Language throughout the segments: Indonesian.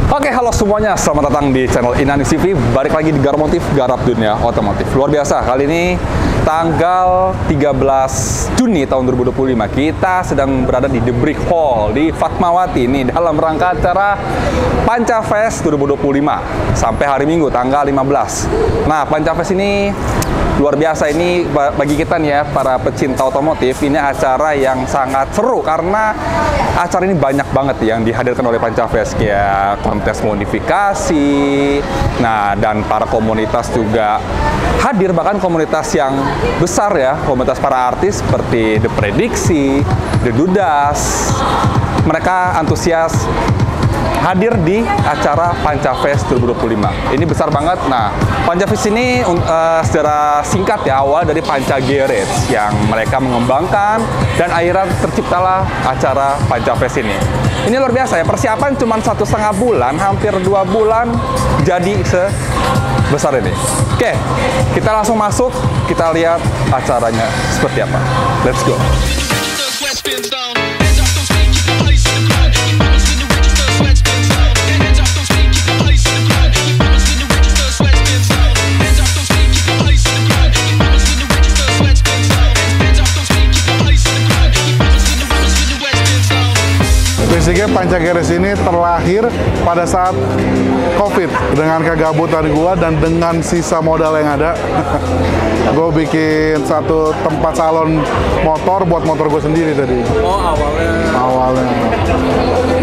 Oke, halo semuanya. Selamat datang di channel Inanis TV. Balik lagi di Garmotif, garap dunia otomotif. Luar biasa, kali ini tanggal 13 Juni tahun 2025. Kita sedang berada di The Brick Hall di Fatmawati ini dalam rangka acara Panca Fest 2025 sampai hari Minggu tanggal 15. Nah, Panca Fest ini luar biasa, ini bagi kita nih ya, para pecinta otomotif, ini acara yang sangat seru karena acara ini banyak banget yang dihadirkan oleh Panca Fest, kayak kontes modifikasi, nah dan para komunitas juga hadir, bahkan komunitas yang besar ya, komunitas para artis seperti The Prediksi, The Dudas, mereka antusias hadir di acara Panca Fest 2025. Ini besar banget. Nah, Panca Fest ini secara singkat ya, awal dari Panca Garage yang mereka mengembangkan dan akhirnya terciptalah acara Panca Fest ini. Ini luar biasa ya, persiapan cuma 1,5 bulan, hampir 2 bulan jadi sebesar ini. Oke, kita langsung masuk, kita lihat acaranya seperti apa. Let's go. Basicnya Panca Garage ini terlahir pada saat COVID dengan kegabutan gua dan dengan sisa modal yang ada. Gue bikin satu tempat salon motor buat motor gue sendiri tadi. Oh, Awalnya.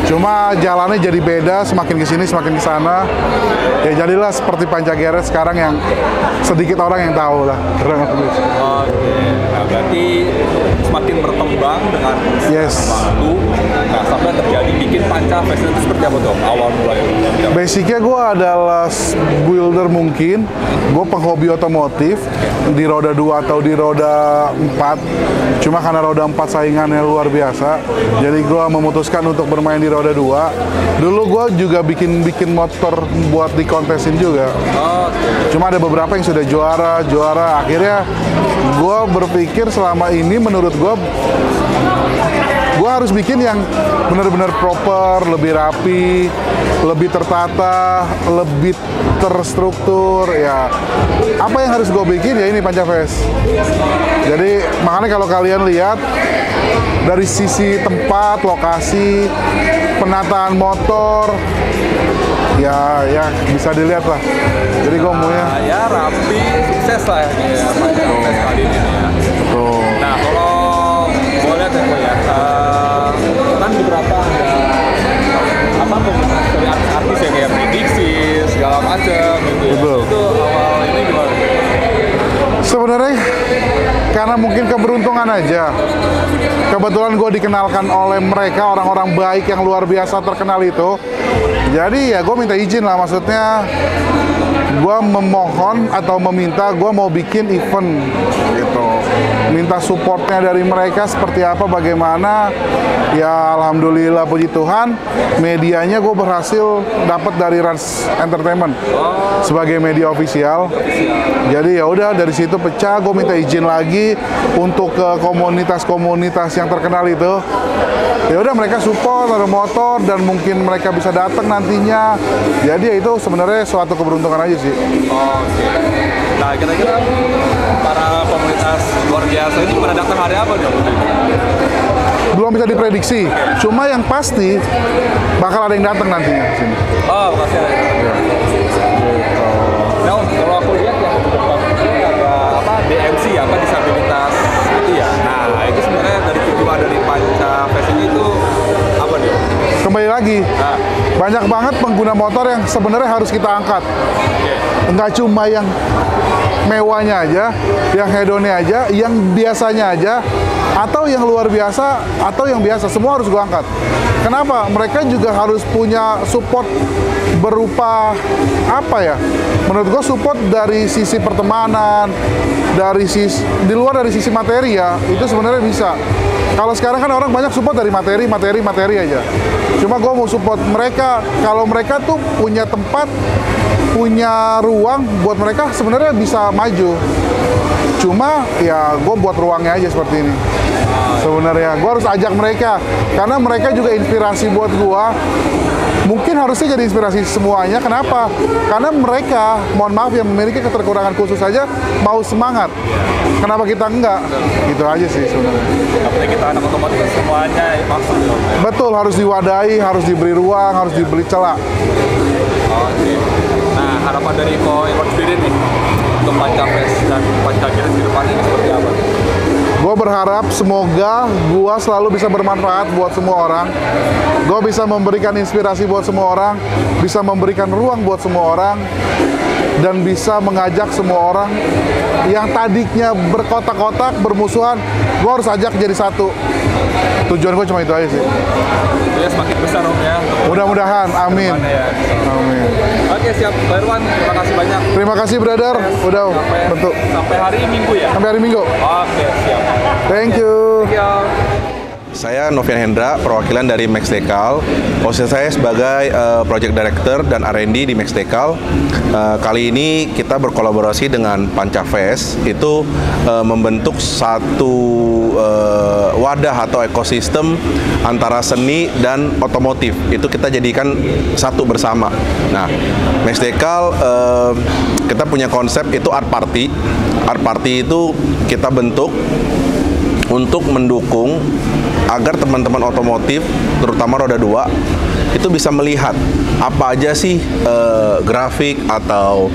Cuma jalannya jadi beda, semakin kesini semakin kesana. Ya jadilah seperti Panca Garage sekarang yang sedikit orang yang tahu lah. Oke, nah berarti semakin berkembang dengan waktu. Nah, sampai terjadi bikin Panca Fest itu seperti apa tuh awal mulanya? Basicnya gue adalah builder mungkin. Gue penghobi otomotif di roda 2 atau di roda 4. Cuma karena roda 4 saingannya luar biasa, jadi gue memutuskan untuk bermain di roda 2. Dulu gue juga bikin motor buat dikontesin juga. Cuma ada beberapa yang sudah juara. Akhirnya gue berpikir selama ini menurut gue harus bikin yang benar-benar proper, lebih rapi, lebih tertata, lebih terstruktur. Ya, apa yang harus gue bikin ya ini Panca Fest. Jadi makanya kalau kalian lihat dari sisi tempat, lokasi, penataan motor, ya bisa dilihat lah. Jadi gue maunya ya rapi, sukses lah ya Panca Fest kali ini ya. Betul. Nah, kalau boleh lihat ya, kan beberapa apa dari artis yang kayak Prediksi segala macam gitu. Betul. Itu awal ini gimana? Sebenarnya karena mungkin keberuntungan aja. Kebetulan gue dikenalkan oleh mereka, orang-orang baik yang luar biasa terkenal itu. Jadi ya gue minta izin lah, maksudnya gue memohon atau meminta gue mau bikin event gitu. Minta supportnya dari mereka seperti apa, bagaimana. Ya alhamdulillah puji Tuhan, medianya gue berhasil dapat dari Rans Entertainment sebagai media ofisial. Jadi ya udah dari situ pecah, gue minta izin lagi untuk ke komunitas-komunitas yang terkenal itu. Ya udah mereka support, ada motor dan mungkin mereka bisa datang nantinya. Jadi ya itu sebenarnya suatu keberuntungan aja sih. Oke. Nah, kira-kira para komunitas luar biasa ini pada datang hari apa dong? Belum bisa diprediksi. Cuma yang pasti bakal ada yang datang nantinya ke sini. Oh, makasih ada. Nah, kalau aku lihat yang ada apa DMC apa disabilitas itu ya. Nah, itu sebenarnya dari tujuan dari Panca Fest ini itu apa nih? Kembali lagi, banyak banget pengguna motor yang sebenarnya harus kita angkat. Enggak cuma yang mewahnya aja, yang hedonnya aja, yang biasanya aja, atau yang luar biasa, atau yang biasa, semua harus gua angkat. Kenapa? Mereka juga harus punya support berupa apa ya? Menurut gua support dari sisi pertemanan, dari sisi di luar dari sisi materi ya, itu sebenarnya bisa. Kalau sekarang kan orang banyak support dari materi aja. Cuma gue mau support mereka, kalau mereka tuh punya tempat, punya ruang buat mereka sebenarnya bisa maju. Cuma ya gue buat ruangnya aja seperti ini. Sebenarnya gue harus ajak mereka, karena mereka juga inspirasi buat gue. mungkin harusnya jadi inspirasi semuanya. Kenapa? Karena mereka, mohon maaf, yang memiliki keterkurangan khusus saja mau semangat. Kenapa kita enggak? Gitu aja sih sebenarnya. Apalagi kita anak otomotif semuanya maksud. Betul, harus diwadahi, harus diberi ruang, harus diberi celah. Oke. Nah, harapan dari Ko Irwan sendiri nih untuk Pancafest dan Pancagiris ke depan ini seperti apa? Gue berharap semoga gue selalu bisa bermanfaat buat semua orang. Gue bisa memberikan inspirasi buat semua orang, bisa memberikan ruang buat semua orang, dan bisa mengajak semua orang yang tadinya berkotak-kotak, bermusuhan, gue harus ajak jadi satu. Tujuan gue cuma itu aja sih. Ya, semakin besar Om ya. Mudah-mudahan, amin. Ya. Amin. Oke, siap. Pak Irwan, terima kasih banyak. Terima kasih, brother. Udah bentuk. Sampai hari Minggu ya? Sampai hari Minggu. Oke, siap. Thank you. Thank you. Saya Novian Hendra, perwakilan dari Max Decal. Posisi saya sebagai Project Director dan R&D di Max Decal. Kali ini kita berkolaborasi dengan Pancafest, itu membentuk satu wadah atau ekosistem antara seni dan otomotif. Itu kita jadikan satu bersama. Nah, Max Decal kita punya konsep itu art party. Art party itu kita bentuk untuk mendukung agar teman-teman otomotif, terutama roda 2, itu bisa melihat apa aja sih grafik atau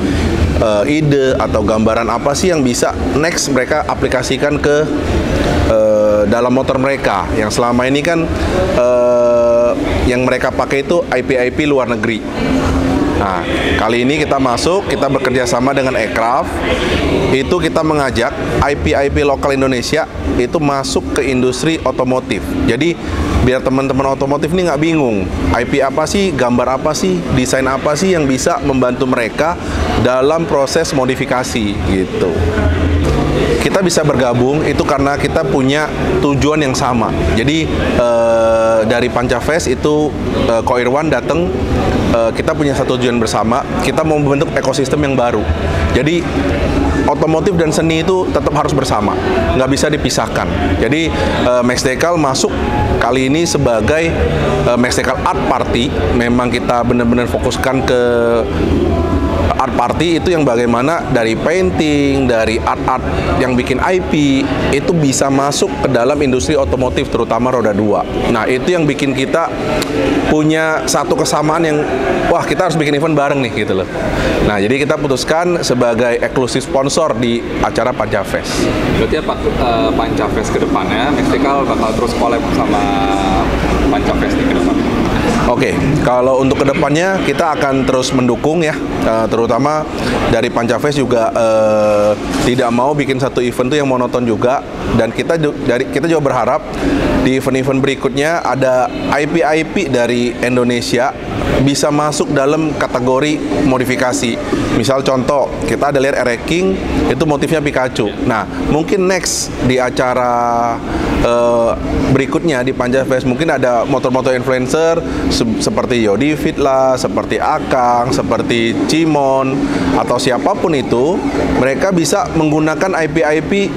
ide atau gambaran apa sih yang bisa next mereka aplikasikan ke dalam motor mereka. Yang selama ini kan yang mereka pakai itu IP-IP luar negeri. Nah, kali ini kita masuk, kita bekerja sama dengan Aircraft. Itu kita mengajak IP-IP lokal Indonesia itu masuk ke industri otomotif. Jadi biar teman-teman otomotif ini nggak bingung, IP apa sih, gambar apa sih, desain apa sih yang bisa membantu mereka dalam proses modifikasi gitu. Kita bisa bergabung itu karena kita punya tujuan yang sama. Jadi dari Pancafest itu Ko Irwan datang, kita punya satu tujuan bersama. Kita mau membentuk ekosistem yang baru. Jadi otomotif dan seni itu tetap harus bersama, nggak bisa dipisahkan. Jadi Max Decal masuk kali ini sebagai Max Decal Art Party. Memang kita benar-benar fokuskan ke art party itu yang bagaimana dari painting, dari art-art yang bikin IP itu bisa masuk ke dalam industri otomotif terutama roda 2. Nah, itu yang bikin kita punya satu kesamaan yang wah, kita harus bikin event bareng nih gitu loh. Nah, jadi kita putuskan sebagai eksklusif sponsor di acara Pancafest. Berarti ya Pancafest ke depannya Max Decal bakal terus collab sama Pancafest ke depan. Oke, kalau untuk kedepannya kita akan terus mendukung ya, terutama dari Pancafest juga tidak mau bikin satu event tuh yang monoton juga, dan kita juga berharap di event-event berikutnya ada IP-IP dari Indonesia bisa masuk dalam kategori modifikasi. Misal contoh, kita ada lihat R King itu motifnya Pikachu. Nah, mungkin next di acara berikutnya di Pancafest mungkin ada motor-motor influencer seperti Yodi Fit lah, seperti Akang, seperti Cimon atau siapapun itu, mereka bisa menggunakan IP-IP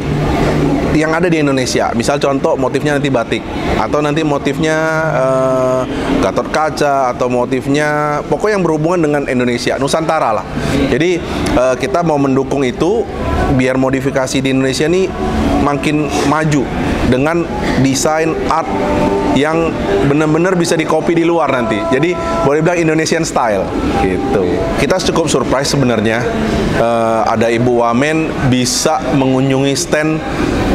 yang ada di Indonesia. Misal contoh motifnya nanti batik, atau nanti motifnya Gatot Kaca, atau motifnya pokoknya yang berhubungan dengan Indonesia, Nusantara lah. Jadi kita mau mendukung itu biar modifikasi di Indonesia nih makin maju dengan desain art yang benar-benar bisa dikopi di luar nanti. Jadi boleh bilang Indonesian style gitu. Kita cukup surprise sebenarnya ada Ibu Wamen bisa mengunjungi stand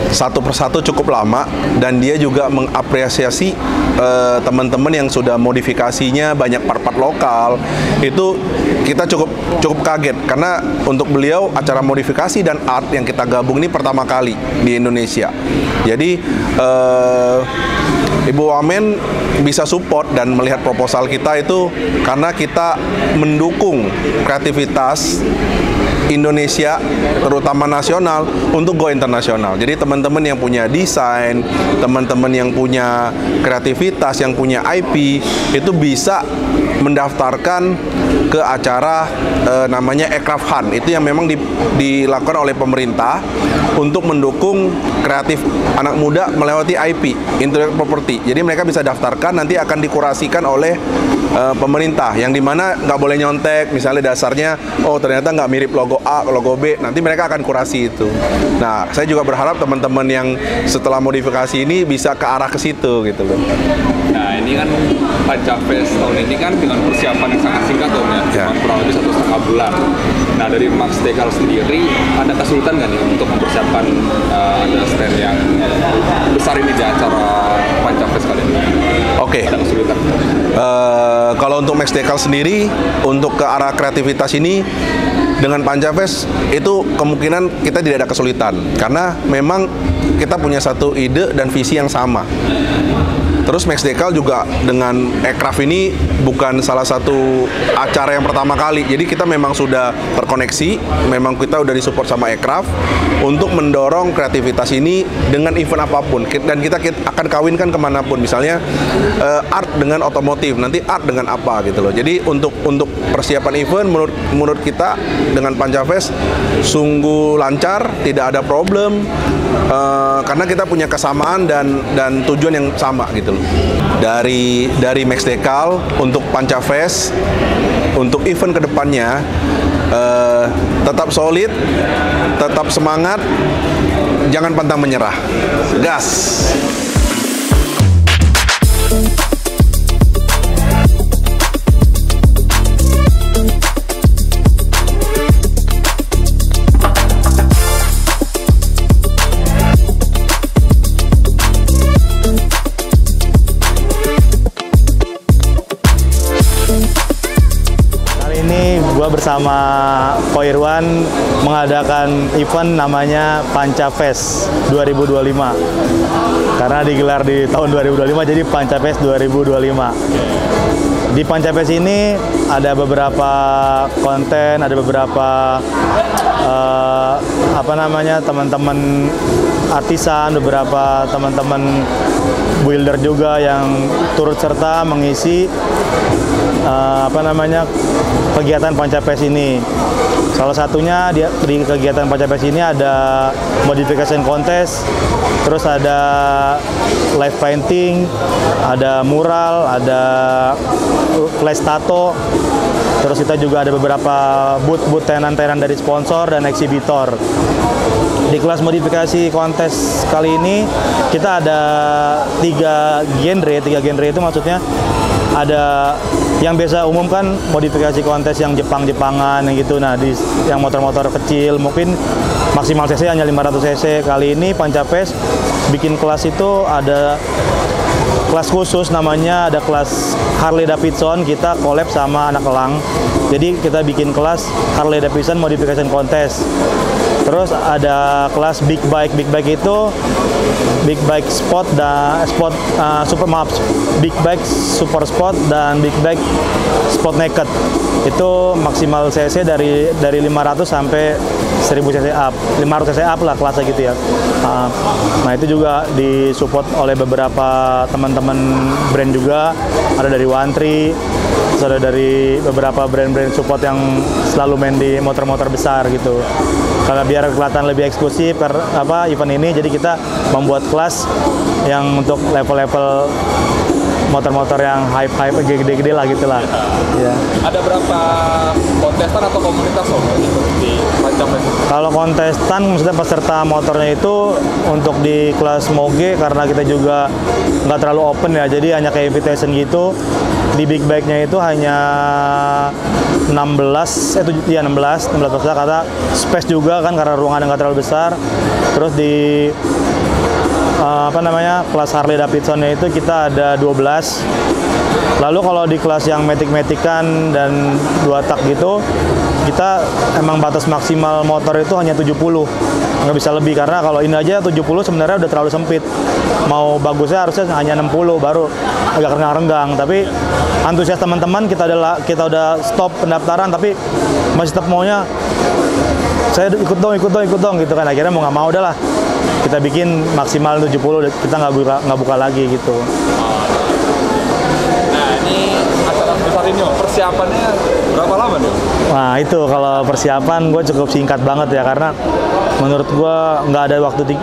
satu persatu cukup lama, dan dia juga mengapresiasi teman-teman yang sudah modifikasinya banyak part-part lokal. Itu kita cukup kaget karena untuk beliau acara modifikasi dan art yang kita gabung ini pertama kali di Indonesia. Jadi Ibu Wamen bisa support dan melihat proposal kita itu karena kita mendukung kreativitas Indonesia, terutama nasional, untuk go internasional. Jadi teman-teman yang punya desain, teman-teman yang punya kreativitas, yang punya IP, itu bisa mendaftarkan ke acara namanya Aircraft Hunt. Itu yang memang dilakukan oleh pemerintah untuk mendukung kreatif anak muda melewati IP, Intellectual Property. Jadi mereka bisa daftarkan, nanti akan dikurasikan oleh pemerintah, yang dimana nggak boleh nyontek, misalnya dasarnya, oh ternyata nggak mirip logo A, logo B, nanti mereka akan kurasi itu. Nah, saya juga berharap teman-teman yang setelah modifikasi ini bisa ke arah ke situ gitu loh. Nah, ini kan Pancafest tahun ini kan dengan persiapan yang sangat singkat Om ya, cuma kurang lebih 1,5 bulan. Nah, dari Max Decal sendiri ada kesulitan nggak nih untuk mempersiapkan ada stand yang besar ini di acara Pancafest kali ini? Oke. Ada kesulitan? Kalau untuk Max Decal sendiri, untuk ke arah kreativitas ini dengan Pancafest itu kemungkinan kita tidak ada kesulitan, karena memang kita punya satu ide dan visi yang sama. Terus Max Decal juga dengan Aircraft ini bukan salah satu acara yang pertama kali. Jadi kita memang sudah terkoneksi, memang kita udah disupport sama Aircraft untuk mendorong kreativitas ini dengan event apapun. Dan kita akan kawinkan kemanapun. Misalnya art dengan otomotif, nanti art dengan apa gitu loh. Jadi untuk persiapan event menurut kita dengan Pancafest sungguh lancar, tidak ada problem. Karena kita punya kesamaan dan tujuan yang sama gitu loh. Dari Max Decal untuk Pancafest, untuk event kedepannya tetap solid, tetap semangat, jangan pantang menyerah, gas. Bersama Ko Irwan mengadakan event namanya Pancafest 2025, karena digelar di tahun 2025 jadi Pancafest 2025. Di Pancafest ini ada beberapa konten, ada beberapa teman-teman artisan, beberapa teman-teman builder juga yang turut serta mengisi kegiatan Pancafest ini. Salah satunya di kegiatan Pancafest ini ada modification contest, terus ada live painting, ada mural, ada flash tato. Terus kita juga ada beberapa booth tenan-tenan dari sponsor dan eksibitor. Di kelas modifikasi kontes kali ini kita ada tiga genre itu maksudnya ada yang biasa umum kan modifikasi kontes yang Jepang-Jepangan gitu. Nah, yang motor-motor kecil mungkin maksimal cc hanya 500 cc. Kali ini Pancafest bikin kelas itu ada kelas khusus, namanya ada kelas Harley Davidson. Kita collab sama Anak Elang, jadi kita bikin kelas Harley Davidson Modification Contest. Terus ada kelas Big Bike itu Big Bike Sport dan Big Bike Super Sport dan Big Bike Sport Naked. Itu maksimal cc dari 500 sampai 1000 cc up, 500 cc up lah kelasnya gitu ya. Nah, itu juga disupport oleh beberapa teman-teman brand juga, ada dari One Tree, terus ada dari beberapa brand-brand support yang selalu main di motor-motor besar gitu. Karena biar kelihatan lebih eksklusif event ini, jadi kita membuat kelas yang untuk level-level motor-motor yang hype gede-gede lah gitulah. Ya. Ada berapa kontestan atau komunitas di Pancafest? Kalau kontestan maksudnya peserta motornya itu untuk di kelas Moge, karena kita juga nggak terlalu open ya, jadi hanya kayak invitation gitu. Di big bike-nya itu hanya 16 besar, karena space juga kan, karena ruangan yang nggak terlalu besar. Terus di kelas Harley Davidson-nya itu kita ada 12. Lalu kalau di kelas yang matic-matikan dan 2 tak gitu, kita emang batas maksimal motor itu hanya 70, nggak bisa lebih, karena kalau ini aja 70 sebenarnya udah terlalu sempit. Mau bagusnya harusnya hanya 60, baru agak renggang-renggang. Tapi antusias teman-teman, kita udah stop pendaftaran, tapi masih tetap maunya saya ikut dong gitu kan. Akhirnya mau nggak mau udahlah kita bikin maksimal 70, kita nggak buka lagi gitu. Nah, ini acara Sarinho, persiapannya berapa lama nih? Nah itu kalau persiapan gue cukup singkat banget ya, karena menurut gue nggak ada waktu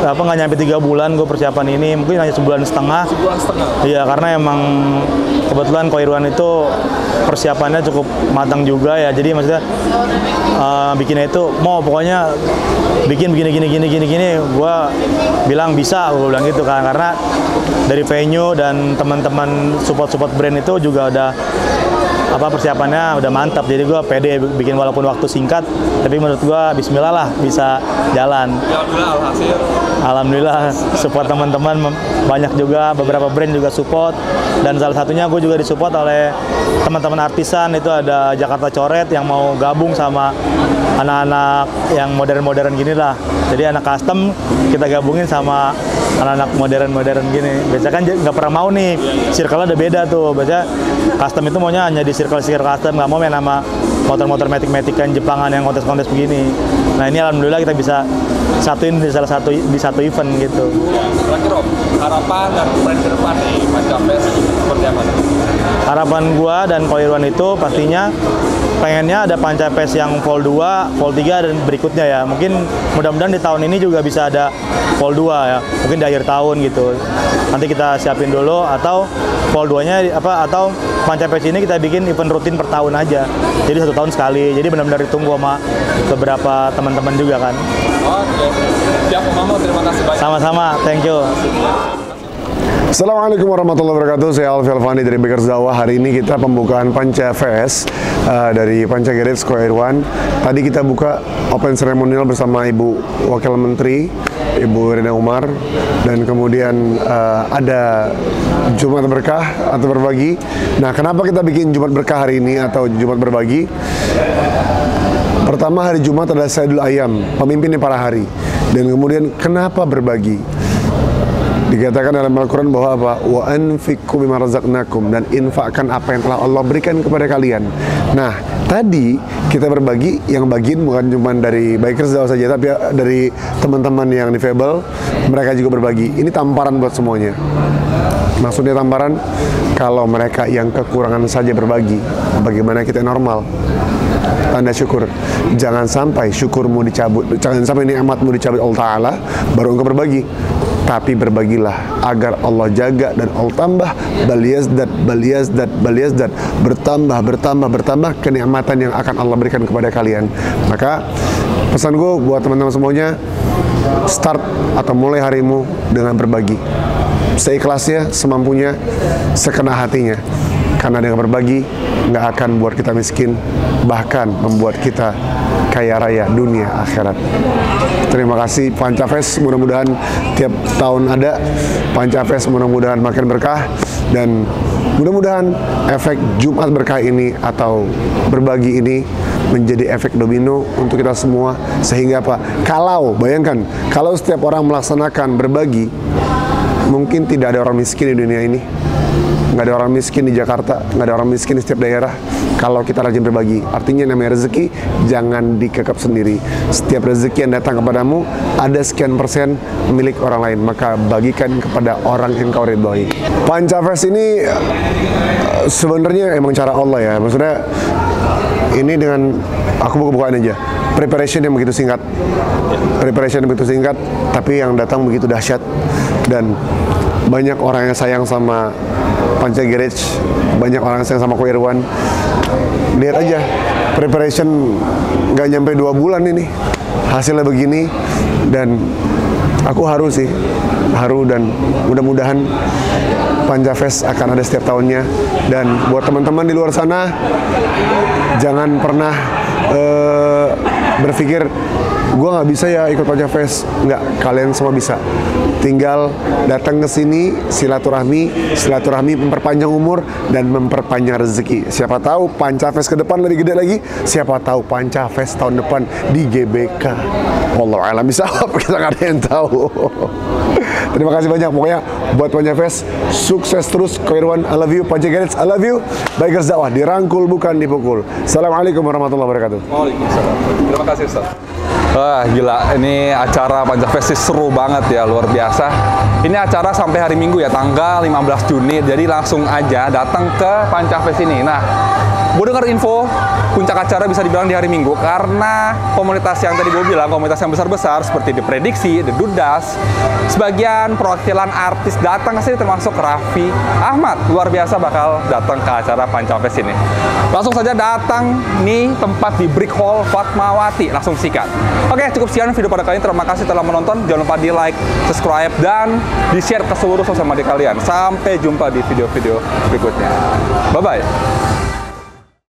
nggak nyampe 3 bulan gue persiapan ini, mungkin hanya sebulan setengah. Sebulan setengah? Iya, karena emang kebetulan Ko Irwan itu persiapannya cukup matang juga ya, jadi maksudnya bikinnya itu mau pokoknya bikin gini, gue bilang bisa, gue bilang gitu kan, karena dari venue dan teman-teman support brand itu juga udah persiapannya udah mantap, jadi gue pede bikin walaupun waktu singkat, tapi menurut gue bismillah lah bisa jalan. Alhamdulillah support teman-teman banyak juga, beberapa brand juga support, dan salah satunya gue juga disupport oleh teman-teman artisan. Itu ada Jakarta Coret yang mau gabung sama anak-anak yang modern gini lah, jadi anak custom kita gabungin sama anak-anak modern gini. Biasanya kan nggak pernah mau nih, circle-nya udah beda tuh. Biasanya custom itu maunya hanya di circle custom, nggak mau main sama motor-motor metik-metikan Jepangan yang kontes-kontes begini. Nah ini alhamdulillah kita bisa satuin di satu event gitu. Terakhir Om, harapan dan tren ke depan di Panca Fest seperti apa? Harapan gua dan Ko Irwan itu pastinya pengennya ada Panca Fest yang Vol 2, Vol 3 dan berikutnya ya. Mungkin mudah-mudahan di tahun ini juga bisa ada Vol 2 ya. Mungkin di akhir tahun gitu. Nanti kita siapin dulu, atau Vol 2-nya atau Panca Fest ini kita bikin event rutin per tahun aja. Jadi 1 tahun sekali. Jadi benar-benar ditunggu sama beberapa teman-teman juga kan. Oke. Siap Om Mamo, terima kasih banyak. Sama-sama, thank you. Assalamualaikum warahmatullahi wabarakatuh. Saya Alfi Alfani dari Bakers Dakwah. Hari ini kita pembukaan Panca Fest dari Panca Garage Ko Irwan. Tadi kita buka open ceremonial bersama Ibu Wakil Menteri, Ibu Rina Umar, dan kemudian ada Jumat Berkah atau berbagi. Nah, kenapa kita bikin Jumat Berkah hari ini atau Jumat berbagi? Pertama, hari Jumat adalah Sayyidul Ayyam, pemimpinnya para hari. Dan kemudian kenapa berbagi? Dikatakan dalam Al-Quran bahwa apa? Wa anfiqu bima razaqnakum, dan infakkan apa yang telah Allah berikan kepada kalian. Nah, tadi kita berbagi, yang bagian bukan cuma dari Bikers Dakwah saja, tapi dari teman-teman yang difabel, mereka juga berbagi. Ini tamparan buat semuanya. Maksudnya tamparan, kalau mereka yang kekurangan saja berbagi, bagaimana kita normal? Tanda syukur. Jangan sampai syukurmu dicabut, jangan sampai nikmatmu dicabut Allah Ta'ala baru engkau berbagi. Tapi berbagilah agar Allah jaga dan Allah tambah, bal yazdad, bertambah kenikmatan yang akan Allah berikan kepada kalian. Maka pesan gue buat teman-teman semuanya, start atau mulai harimu dengan berbagi, seikhlasnya, semampunya, sekena hatinya. Karena dengan berbagi nggak akan buat kita miskin, bahkan membuat kita kaya raya dunia akhirat. Terima kasih Panca Fest, mudah-mudahan tiap tahun ada Panca Fest, mudah-mudahan makin berkah, dan mudah-mudahan efek Jumat Berkah ini atau berbagi ini menjadi efek domino untuk kita semua. Sehingga apa? Bayangkan kalau setiap orang melaksanakan berbagi, mungkin tidak ada orang miskin di dunia ini. Nggak ada orang miskin di Jakarta, nggak ada orang miskin di setiap daerah kalau kita rajin berbagi. Artinya namanya rezeki jangan dikekep sendiri. Setiap rezeki yang datang kepadamu ada sekian persen milik orang lain, maka bagikan kepada orang yang kau ridhoi. Panca Fest ini sebenarnya emang cara Allah ya. Maksudnya ini dengan aku buka-bukaan aja. Preparation yang begitu singkat, tapi yang datang begitu dahsyat, dan banyak orang yang sayang sama Panca Garage, banyak orang yang sayang sama Ko Irwan. Lihat aja, preparation nggak nyampe 2 bulan ini, hasilnya begini, dan aku haru dan mudah-mudahan Panca Fest akan ada setiap tahunnya. Dan buat teman-teman di luar sana, jangan pernah berpikir gue nggak bisa ya ikut Panca Fest. Nggak, kalian semua bisa. Tinggal datang ke sini, silaturahmi memperpanjang umur dan memperpanjang rezeki. Siapa tahu Panca Fest ke depan lebih gede lagi. Siapa tahu Panca Fest tahun depan di GBK. Wallahu a'lam bishawab, kita nggak ada yang tahu. Terima kasih banyak pokoknya buat Panca Fest. Sukses terus Ko Irwan, I love you. Panca Garage, I love you. Bikers Dakwah, dirangkul bukan dipukul. Assalamualaikum warahmatullahi wabarakatuh. Waalaikumsalam. Terima kasih Ustaz. Wah, gila. Ini acara Pancafest sih seru banget ya, luar biasa. Ini acara sampai hari Minggu ya, tanggal 15 Juni. Jadi langsung aja datang ke Pancafest ini. Nah, gue dengar info puncak acara bisa dibilang di hari Minggu karena komunitas yang tadi gue bilang, komunitas yang besar-besar seperti The Prediksi, The Dudas, sebagian perwakilan artis datang ke sini termasuk Raffi Ahmad. Luar biasa bakal datang ke acara Pancafest ini. Langsung saja datang nih tempat di Brick Hall Fatmawati, langsung sikat. Oke, cukup sekian video pada kali ini. Terima kasih telah menonton. Jangan lupa di like, subscribe, dan di share ke seluruh sosial media kalian. Sampai jumpa di video-video berikutnya. Bye-bye.